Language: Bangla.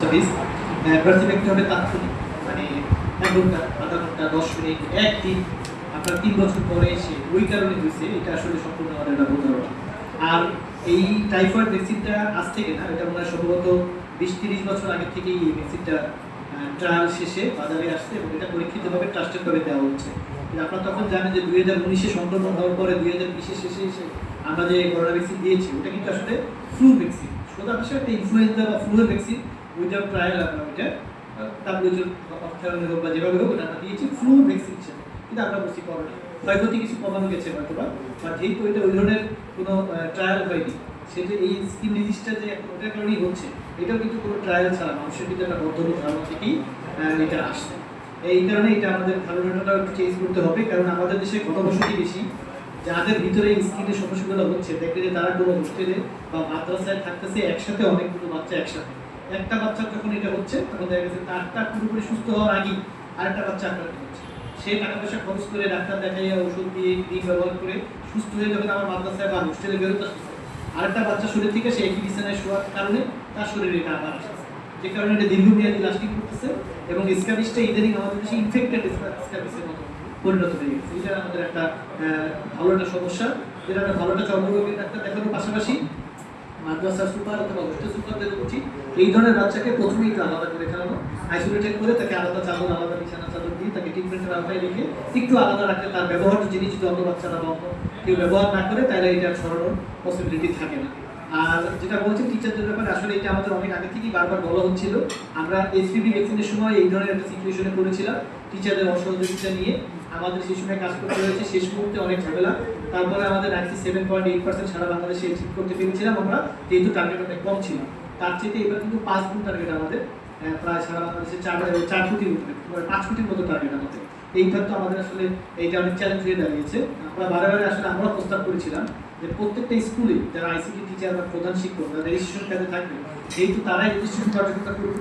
সার্ভিস প্রার্থী ব্যক্তি হবে তাৎক্ষণিক, মানে 1 ঘন্টা, আধা ঘন্টা, 10 মিনিট, একদিন, আপনার 3 বছর পরে এসে ওই কারণে হয়েছে, এটা আসলে সম্পূর্ণ আমাদের একটা ভুল ধারণা। আর এই টাইফয়েড ভ্যাকসিনটা আজ থেকে না, এটা মনে হয় সম্ভবত 20-30 বছর আগে থেকেই এই ভ্যাকসিনটা ট্রায়াল শেষে বাজারে আসছে এবং এটা পরীক্ষিতভাবে ট্রাস্টেডভাবে দেওয়া হচ্ছে। আপনারা তখন জানেন যে 2019-এ সংক্রমণ হওয়ার পরে 2020-এর শেষে এসে আমরা যে করোনা ভ্যাকসিন দিয়েছি ওটা কিন্তু আসলে ফ্লু ভ্যাকসিন, সোজা ভাষায় একটা ইনফ্লুয়েঞ্জা বা ফ্লুয়ের ভ্যাকসিন। উইদাউট ট্রায়াল আমরা ওইটা WHO অর্থায়নে হোক বা যেভাবে হোক ওটা আমরা দিয়েছি ফ্লু ভ্যাকসিন হিসেবে, কিন্তু আমরা বুঝি করোনা ক্ষয়ক্ষতি কিছু কমানো গেছে হয়তো বা যেহেতু ওইটা ওই ধরনের কোনো ট্রায়াল হয়নি, সেটা এই স্কিন ডিজিজটা যে ওটার কারণেই হচ্ছে, এটাও কিন্তু কোনো ট্রায়াল ছাড়া মানুষের ভিতরে একটা বদ্ধমূল ধারণা থেকেই এটা আসছে। এই কারণে এটা আমাদের ধারণাটাও একটু চেঞ্জ করতে হবে, কারণ আমাদের দেশে ঘনবসতি বেশি, যাদের ভিতরে স্কিনের সমস্যাগুলো হচ্ছে দেখবে যে তারা কোনো হোস্টেলে বা মাদ্রাসায় থাকতেছে একসাথে, অনেকগুলো বাচ্চা একসাথে। একটা বাচ্চা যখন এটা হচ্ছে তখন দেখা গেছে তারটা পুরোপুরি সুস্থ হওয়ার আগেই আরেকটা বাচ্চা আক্রান্ত হচ্ছে। সে টাকা পয়সা খরচ করে ডাক্তার দেখাইয়া ওষুধ দিয়ে ক্রিম ব্যবহার করে সুস্থ হয়ে যখন আমার মাদ্রাসায় বা হোস্টেলে বেরোতে আসতেছে, আরেকটা বাচ্চা শরীর থেকে সে একই বিছানায় শোয়ার কারণে তার শরীরে এটা আবার আসতেছে, যে কারণে এটা দীর্ঘমেয়াদী লাস্টিং করতেছে এবং স্ক্যাবিসটা ইদানিং আমাদের দেশে ইনফেক্টেড স্ক্যাবিসের মতো পরিণত হয়ে গেছে। এটা আমাদের একটা ভালো একটা সমস্যা, যেটা আমরা ভালোটা চর্মরোগের ডাক্তার দেখানোর পাশাপাশি মাদ্রাসার সুপার অথবা হোস্টেল সুপারদের উচিত এই ধরনের বাচ্চাকে প্রথমেই একটু আলাদা করে ফেলানো, আইসোলেটেড করে তাকে আলাদা চাদর, আলাদা বিছানা চাদর দিয়ে তাকে ট্রিটমেন্টের আওতায় রেখে একটু আলাদা রাখলে তার ব্যবহার্য জিনিস যদি অন্য বাচ্চারা বা অন্য কেউ ব্যবহার না করে তাহলে এটা ছড়ানোর পসিবিলিটি থাকে না। আর যেটা বলছি টিচারদের ব্যাপারে, আসলে এটা আমাদের অনেক আগে থেকেই বারবার বলা হচ্ছিল। আমরা HPV ভ্যাকসিনের সময় এই ধরনের একটা সিচুয়েশনে পড়েছিলাম, টিচারদের অসহযোগিতা নিয়ে আমাদের সেই সময় কাজ করতে হয়েছে, শেষ মুহূর্তে অনেক ঝামেলা, তারপরে আমাদের 97.8% সারা বাংলাদেশে ঠিক করতে পেরেছিলাম আমরা, যেহেতু টার্গেট অনেক কম ছিল। তার চেয়ে এবার কিন্তু 5 গুণ টার্গেট আমাদের, প্রায় সারা বাংলাদেশে 4 কোটি উঠবে, 5 কোটির মতো টার্গেট আমাদের। এইবার তো আমাদের আসলে এইটা অনেক চ্যালেঞ্জ হয়ে দাঁড়িয়েছে। আমরা বারে আসলে আমরা প্রস্তাব করেছিলাম যে প্রত্যেকটা স্কুলে যারা ICT টিচার বা প্রধান শিক্ষক যারা রেজিস্ট্রেশন কাজে থাকবে, যেহেতু তারাই রেজিস্ট্রেশন কার্যক্রমটা পুরোপুরি